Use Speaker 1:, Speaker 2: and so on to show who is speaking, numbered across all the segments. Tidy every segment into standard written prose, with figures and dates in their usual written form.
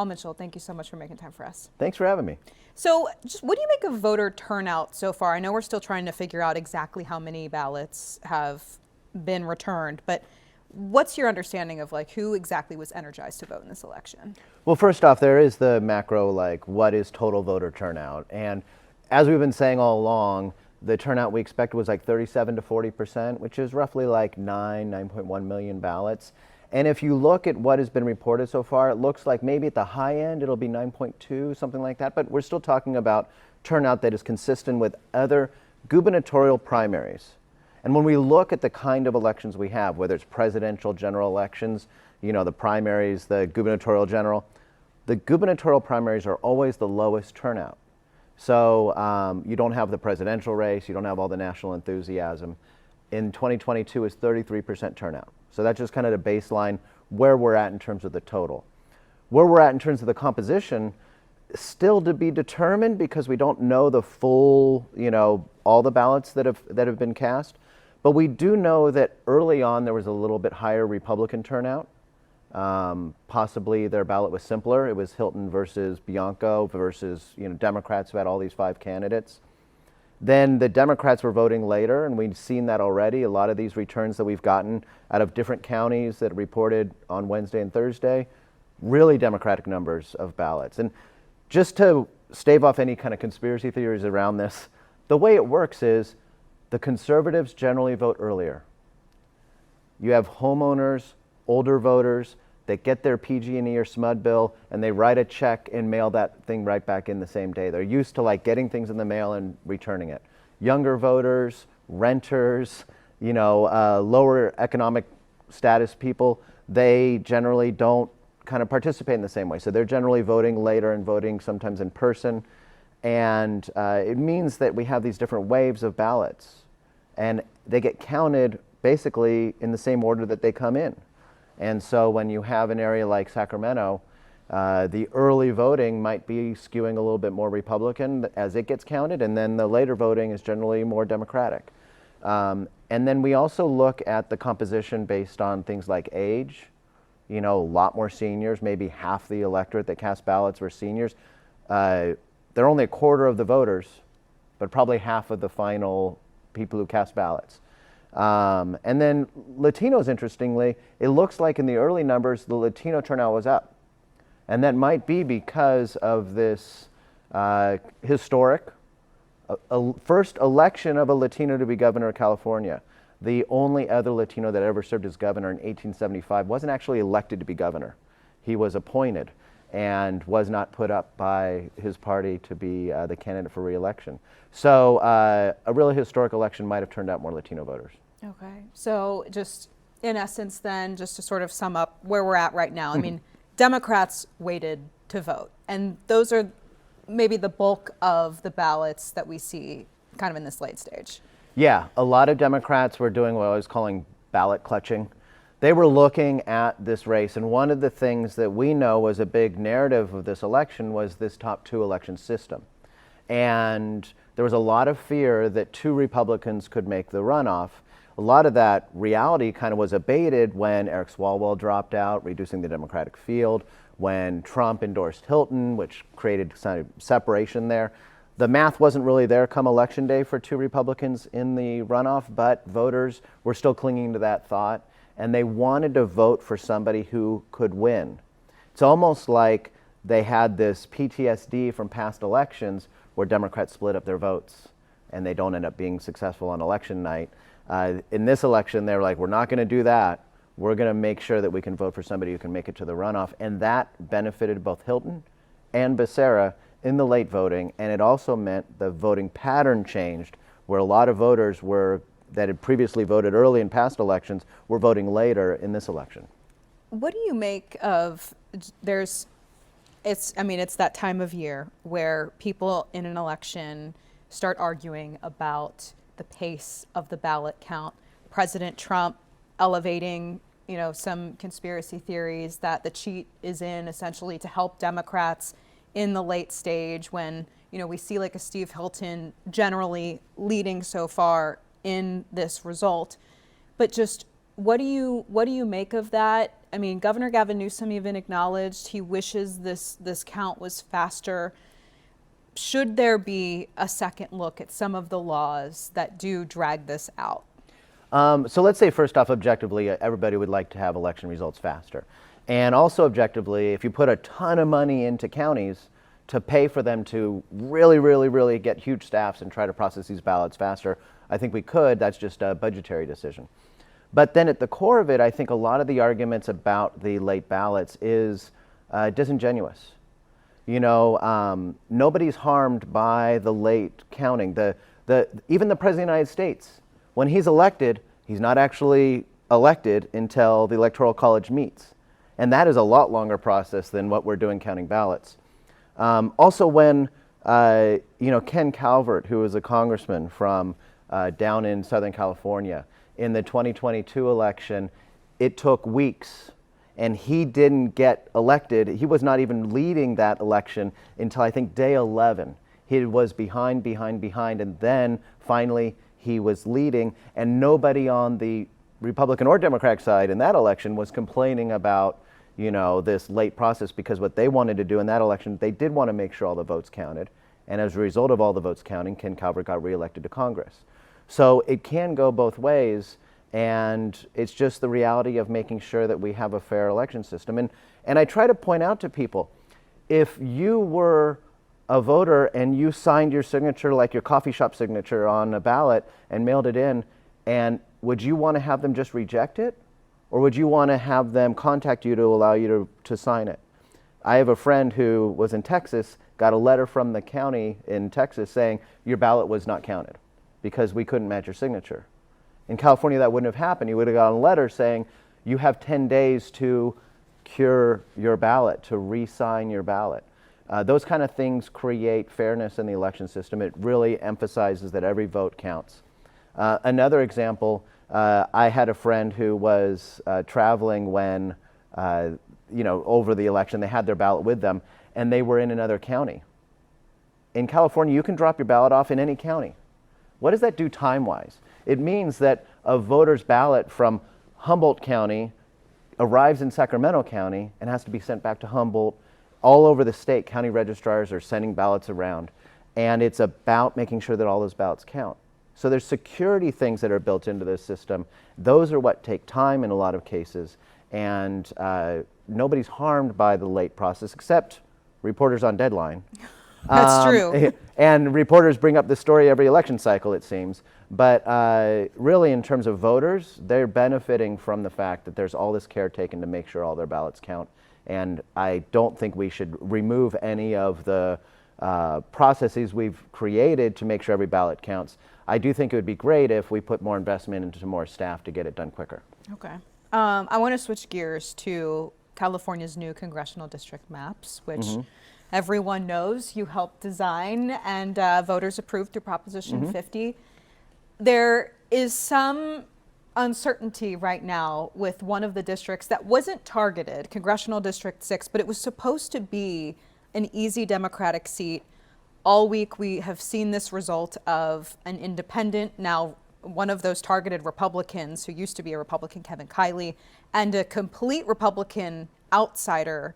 Speaker 1: Paul Mitchell, thank you so much for making time for us.
Speaker 2: Thanks for having me.
Speaker 1: So just what do you make of voter turnout so far? I know we're still trying to figure out exactly how many ballots have been returned, but what's your understanding of like who exactly was energized to vote in this election?
Speaker 2: Well, first off, there is the macro, like what is total voter turnout? And as we've been saying all along, the turnout we expected was like 37 to 40%, which is roughly like 9.1 million ballots. And if you look at what has been reported so far, it looks like maybe at the high end it'll be 9.2, something like that. But we're still talking about turnout that is consistent with other gubernatorial primaries. And when we look at the kind of elections we have, whether it's presidential general elections, you know, the primaries, the gubernatorial primaries are always the lowest turnout. So you don't have the presidential race, you don't have all the national enthusiasm. In 2022 is 33% turnout. So that's just kind of the baseline where we're at in terms of the total. Where we're at in terms of the composition, still to be determined because we don't know the full, you know, all the ballots that have been cast. But we do know that early on there was a little bit higher Republican turnout. Possibly their ballot was simpler. It was Hilton versus Bianco versus, you know, Democrats who had all these 5 candidates. Then the Democrats were voting later, and we've seen that already. A lot of these returns that we've gotten out of different counties that reported on Wednesday and Thursday, really Democratic numbers of ballots. And just to stave off any kind of conspiracy theories around this, the way it works is the conservatives generally vote earlier. You have homeowners, older voters that get their PG&E or SMUD bill and they write a check and mail that thing right back in the same day. They're used to like getting things in the mail and returning it. Younger voters, renters, you know, lower economic status people, they generally don't kind of participate in the same way. So they're generally voting later and voting sometimes in person. And it means that we have these different waves of ballots and they get counted basically in the same order that they come in. And so when you have an area like Sacramento, the early voting might be skewing a little bit more Republican as it gets counted, and then the later voting is generally more Democratic. And then we also look at the composition based on things like age. You know, a lot more seniors, maybe half the electorate that cast ballots were seniors. They're only a quarter of the voters, but probably half of the final people who cast ballots. And then Latinos, interestingly, it looks like in the early numbers, the Latino turnout was up. And that might be because of this historic first election of a Latino to be governor of California. The only other Latino that ever served as governor in 1875 wasn't actually elected to be governor. He was appointed and was not put up by his party to be the candidate for re-election. So a really historic election might have turned out more Latino voters.
Speaker 1: Okay, so just in essence then, just to sort of sum up where we're at right now, I mean, Democrats waited to vote, and those are maybe the bulk of the ballots that we see kind of in this late stage.
Speaker 2: Yeah, a lot of Democrats were doing what I was calling ballot clutching. They were looking at this race, and one of the things that we know was a big narrative of this election was this top 2 election system. And there was a lot of fear that 2 Republicans could make the runoff. A lot of that reality kind of was abated when Eric Swalwell dropped out, reducing the Democratic field, when Trump endorsed Hilton, which created some separation there. The math wasn't really there come election day for 2 Republicans in the runoff, but voters were still clinging to that thought, and they wanted to vote for somebody who could win. It's almost like they had this PTSD from past elections where Democrats split up their votes and they don't end up being successful on election night. In this election, they were like, we're not going to do that. We're going to make sure that we can vote for somebody who can make it to the runoff. And that benefited both Hilton and Becerra in the late voting. And it also meant the voting pattern changed, where a lot of voters that had previously voted early in past elections were voting later in this election.
Speaker 1: What do you make of, it's that time of year where people in an election start arguing about the pace of the ballot count. President Trump elevating, some conspiracy theories that the cheat is in essentially to help Democrats in the late stage when, we see like a Steve Hilton generally leading so far in this result. But just what do you make of that? I mean, Governor Gavin Newsom even acknowledged he wishes this count was faster. Should there be a second look at some of the laws that do drag this out?
Speaker 2: So let's say first off, objectively, everybody would like to have election results faster. And also objectively, if you put a ton of money into counties to pay for them to really get huge staffs and try to process these ballots faster, I think we could. That's just a budgetary decision. But then at the core of it, I think a lot of the arguments about the late ballots is disingenuous. You know, nobody's harmed by the late counting. Even the President of the United States, when he's elected, he's not actually elected until the Electoral College meets. And that is a lot longer process than what we're doing counting ballots. Also, when Ken Calvert, who was a congressman from down in Southern California, in the 2022 election, it took weeks, and he didn't get elected. He was not even leading that election until I think day 11. He was behind, and then finally he was leading, and nobody on the Republican or Democratic side in that election was complaining about, you know, this late process, because what they wanted to do in that election, they did want to make sure all the votes counted. And as a result of all the votes counting, Ken Calvert got reelected to Congress. So it can go both ways, and it's just the reality of making sure that we have a fair election system. And I try to point out to people, if you were a voter and you signed your signature, like your coffee shop signature, on a ballot and mailed it in, and would you want to have them just reject it? Or would you want to have them contact you to allow you to sign it? I have a friend who was in Texas, got a letter from the county in Texas saying your ballot was not counted because we couldn't match your signature. In California, that wouldn't have happened. You would have got a letter saying you have 10 days to cure your ballot, to re-sign your ballot. Those kind of things create fairness in the election system. It really emphasizes that every vote counts. Another example, I had a friend who was traveling when, over the election. They had their ballot with them, and they were in another county. In California, you can drop your ballot off in any county. What does that do time-wise? It means that a voter's ballot from Humboldt County arrives in Sacramento County and has to be sent back to Humboldt. All over the state, county registrars are sending ballots around, and it's about making sure that all those ballots count. So there's security things that are built into this system. Those are what take time in a lot of cases, and nobody's harmed by the late process except reporters on Deadline.
Speaker 1: That's true.
Speaker 2: And reporters bring up this story every election cycle, it seems. But really, in terms of voters, they're benefiting from the fact that there's all this care taken to make sure all their ballots count. And I don't think we should remove any of the processes we've created to make sure every ballot counts. I do think it would be great if we put more investment into more staff to get it done quicker.
Speaker 1: Okay. I want to switch gears to California's new congressional district maps, which everyone knows you helped design and voters approved through Proposition 50. There is some uncertainty right now with one of the districts that wasn't targeted, Congressional District 6, but it was supposed to be an easy Democratic seat. All week we have seen this result of an independent, now one of those targeted Republicans who used to be a Republican, Kevin Kiley, and a complete Republican outsider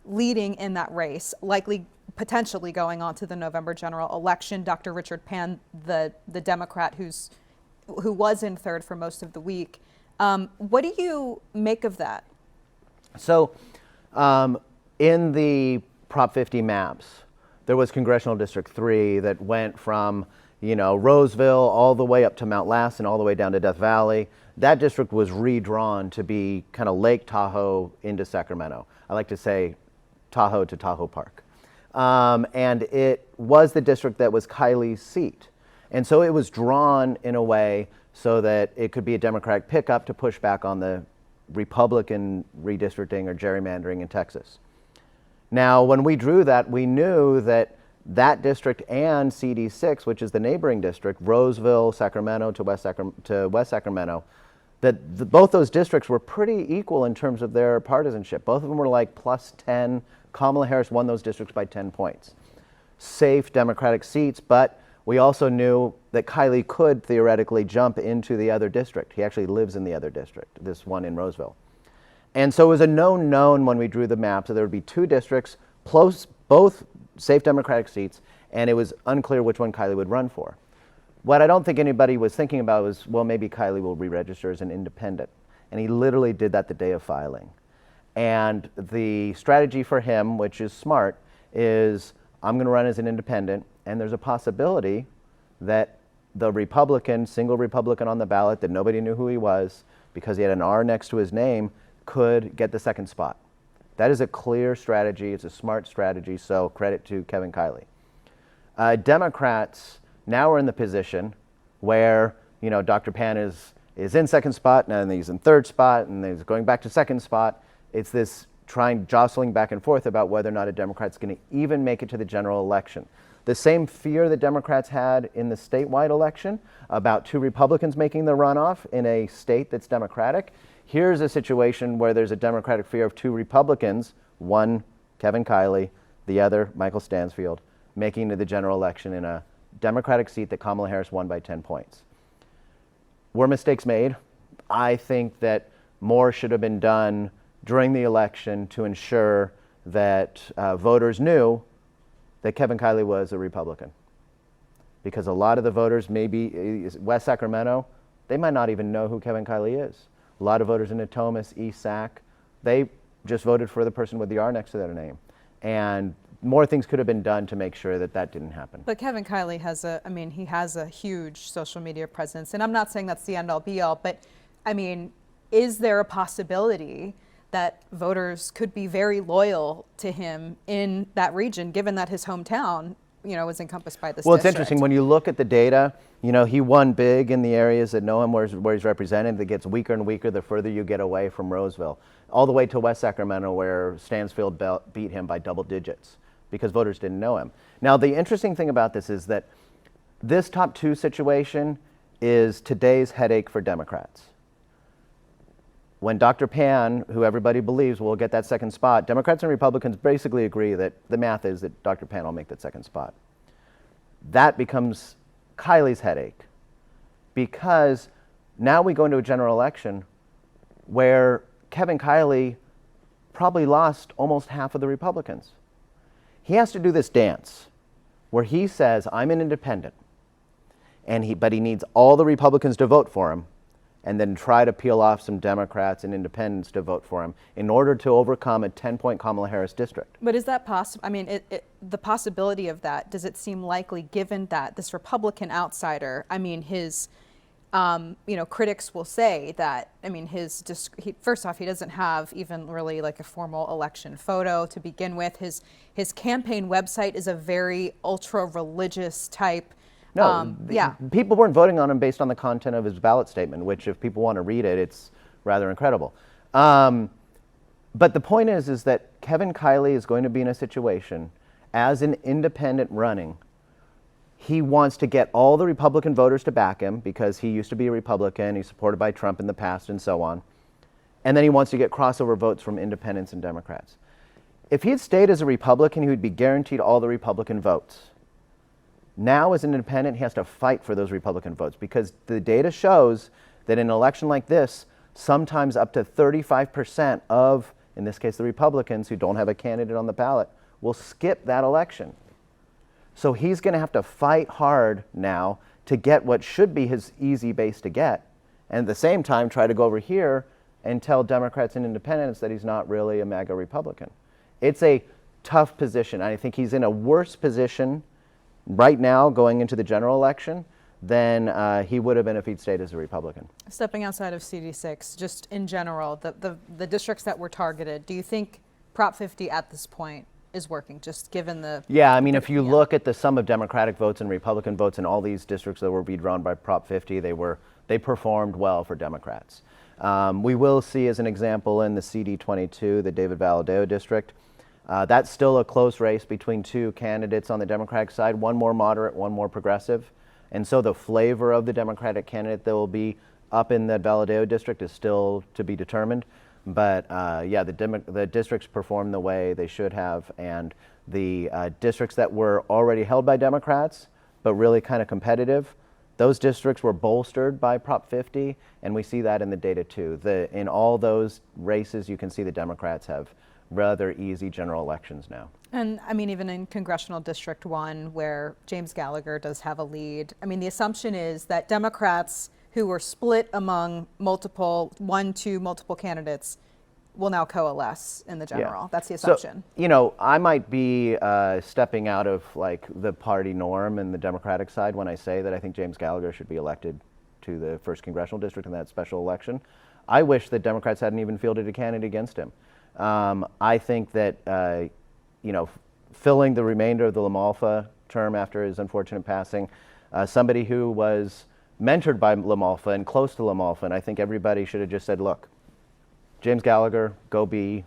Speaker 1: leading in that race, likely potentially going on to the November general election. Dr. Richard Pan, the Democrat who was in third for most of the week. What do you make of that?
Speaker 2: So in the Prop 50 maps, there was Congressional District 3 that went from Roseville all the way up to Mount Lassen, all the way down to Death Valley. That district was redrawn to be kind of Lake Tahoe into Sacramento. I like to say Tahoe to Tahoe Park. And it was the district that was Kiley's seat. And so it was drawn in a way so that it could be a Democratic pickup to push back on the Republican redistricting or gerrymandering in Texas. Now, when we drew that, we knew that that district and CD6, which is the neighboring district, Roseville, Sacramento to West Sacramento, that both those districts were pretty equal in terms of their partisanship. Both of them were like plus 10. Kamala Harris won those districts by 10 points. Safe Democratic seats, but we also knew that Kiley could theoretically jump into the other district. He actually lives in the other district, this one in Roseville. And so it was a known when we drew the map. So there would be 2 districts, both safe Democratic seats, and it was unclear which one Kiley would run for. What I don't think anybody was thinking about was, well, maybe Kiley will re-register as an independent. And he literally did that the day of filing. And the strategy for him, which is smart, is I'm going to run as an independent, and there's a possibility that the Republican, single Republican on the ballot that nobody knew who he was because he had an R next to his name, could get the 2nd spot. That is a clear strategy. It's a smart strategy, so credit to Kevin Kiley. Democrats now are in the position where, you know, Dr. Pan is in 2nd spot, and then he's in 3rd spot, and he's going back to 2nd spot. It's this jostling back and forth about whether or not a Democrat's going to even make it to the general election. The same fear that Democrats had in the statewide election about 2 Republicans making the runoff in a state that's Democratic. Here's a situation where there's a Democratic fear of 2 Republicans, one Kevin Kiley, the other Michael Stansfield, making it to the general election in a Democratic seat that Kamala Harris won by 10 points. Were mistakes made? I think that more should have been done during the election to ensure that voters knew that Kevin Kiley was a Republican. Because a lot of the voters, maybe West Sacramento, they might not even know who Kevin Kiley is. A lot of voters in Natomas, East Sac, they just voted for the person with the R next to their name. And more things could have been done to make sure that that didn't happen.
Speaker 1: But Kevin Kiley has he has a huge social media presence. And I'm not saying that's the end all be all, but I mean, is there a possibility that voters could be very loyal to him in that region, given that his hometown, you know, is encompassed by this
Speaker 2: Well,
Speaker 1: district?
Speaker 2: It's interesting. When you look at the data, you know, he won big in the areas that know him, where he's represented. It gets weaker and weaker the further you get away from Roseville, all the way to West Sacramento, where Stansfield beat him by double digits because voters didn't know him. Now, the interesting thing about this is that this top 2 situation is today's headache for Democrats. When Dr. Pan, who everybody believes will get that 2nd spot, Democrats and Republicans basically agree that the math is that Dr. Pan will make that 2nd spot. That becomes Kiley's headache, because now we go into a general election where Kevin Kiley probably lost almost half of the Republicans. He has to do this dance where he says, I'm an independent, but he needs all the Republicans to vote for him, and then try to peel off some Democrats and independents to vote for him in order to overcome a 10-point Kamala Harris district.
Speaker 1: But is that possible? I mean, the possibility of that, does it seem likely given that this Republican outsider, I mean, his, you know, critics will say that, I mean, first off, he doesn't have even really like a formal election photo to begin with. His campaign website is a very ultra-religious type.
Speaker 2: No, people weren't voting on him based on the content of his ballot statement, which if people want to read it, it's rather incredible. But the point is that Kevin Kiley is going to be in a situation as an independent running. He wants to get all the Republican voters to back him because he used to be a Republican, he's supported by Trump in the past and so on. And then he wants to get crossover votes from independents and Democrats. If he had stayed as a Republican, he would be guaranteed all the Republican votes. Now, as an independent, he has to fight for those Republican votes because the data shows that in an election like this, sometimes up to 35% of, in this case, the Republicans who don't have a candidate on the ballot will skip that election. So he's going to have to fight hard now to get what should be his easy base to get, and at the same time try to go over here and tell Democrats and independents that he's not really a MAGA Republican. It's a tough position. I think he's in a worse position right now going into the general election than he would have been if he'd stayed as a Republican.
Speaker 1: Stepping outside of CD6, just in general, the districts that were targeted, do you think Prop 50 at this point is working, just given the...
Speaker 2: Yeah, I mean, if you look at the sum of Democratic votes and Republican votes in all these districts that were redrawn by Prop 50, they performed well for Democrats. We will see, as an example, in the CD22, the David Valadao district, that's still a close race between 2 candidates on the Democratic side, one more moderate, one more progressive. And so the flavor of the Democratic candidate that will be up in the Valadao district is still to be determined. But yeah, the districts performed the way they should have, and the districts that were already held by Democrats, but really kind of competitive, Those districts were bolstered by Prop 50, and we see that in the data too. In all those races, you can see the Democrats have rather easy general elections now.
Speaker 1: And I mean, even in Congressional District 1, where James Gallagher does have a lead, I mean, the assumption is that Democrats who were split among multiple candidates will now coalesce in the general. That's the assumption.
Speaker 2: So, you know, I might be stepping out of like the party norm and the Democratic side when I say that I think James Gallagher should be elected to the 1st Congressional District in that special election. I wish that Democrats hadn't even fielded a candidate against him. I think that, you know, filling the remainder of the LaMalfa term after his unfortunate passing, somebody who was mentored by LaMalfa and close to LaMalfa, and I think everybody should have just said, look, James Gallagher, go be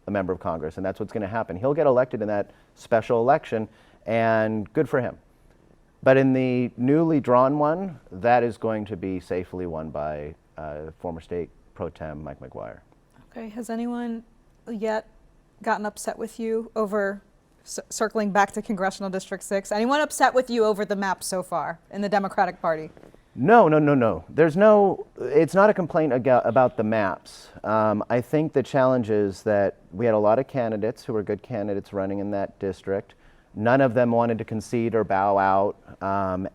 Speaker 2: a member of Congress, and that's what's going to happen. He'll get elected in that special election, and good for him. But in the newly drawn one, that is going to be safely won by former state pro tem Mike McGuire.
Speaker 1: Okay, has anyone yet gotten upset with you over, circling back to Congressional District 6, anyone upset with you over the map so far in the Democratic Party?
Speaker 2: No. There's no, it's not a complaint about the maps. I think the challenge is that we had a lot of candidates who were good candidates running in that district. None of them wanted to concede or bow out,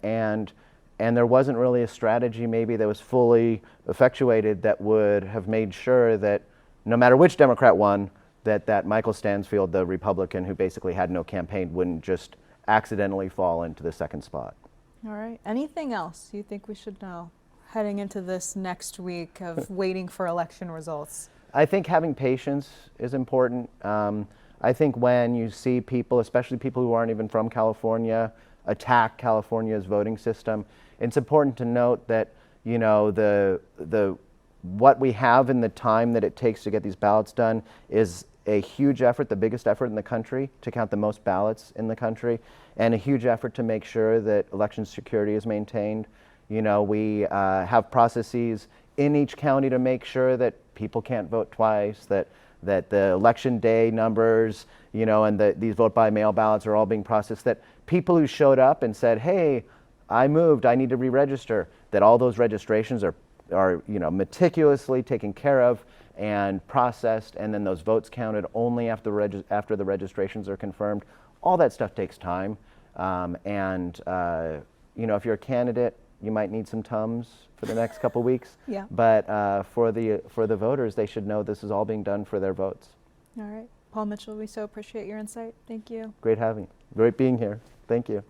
Speaker 2: and there wasn't really a strategy maybe that was fully effectuated that would have made sure that no matter which Democrat won, that Michael Stansfield, the Republican who basically had no campaign, wouldn't just accidentally fall into the second spot.
Speaker 1: All right. Anything else you think we should know heading into this next week of waiting for election results?
Speaker 2: I think having patience is important. I think when you see people, especially people who aren't even from California, attack California's voting system, it's important to note that, you know, what we have in the time that it takes to get these ballots done is a huge effort, the biggest effort in the country to count the most ballots in the country, and a huge effort to make sure that election security is maintained. You know, we have processes in each county to make sure that people can't vote twice, that the election day numbers, you know, and these vote by mail ballots are all being processed, that people who showed up and said, hey, I moved, I need to re-register, that all those registrations are you know, meticulously taken care of and processed, and then those votes counted only after the registrations are confirmed. All that stuff takes time, and you know, if you're a candidate, you might need some Tums for the next couple weeks.
Speaker 1: Yeah.
Speaker 2: But for the voters, they should know this is all being done for their votes.
Speaker 1: All right. Paul Mitchell, we so appreciate your insight. Thank you.
Speaker 2: Great being here. Thank you.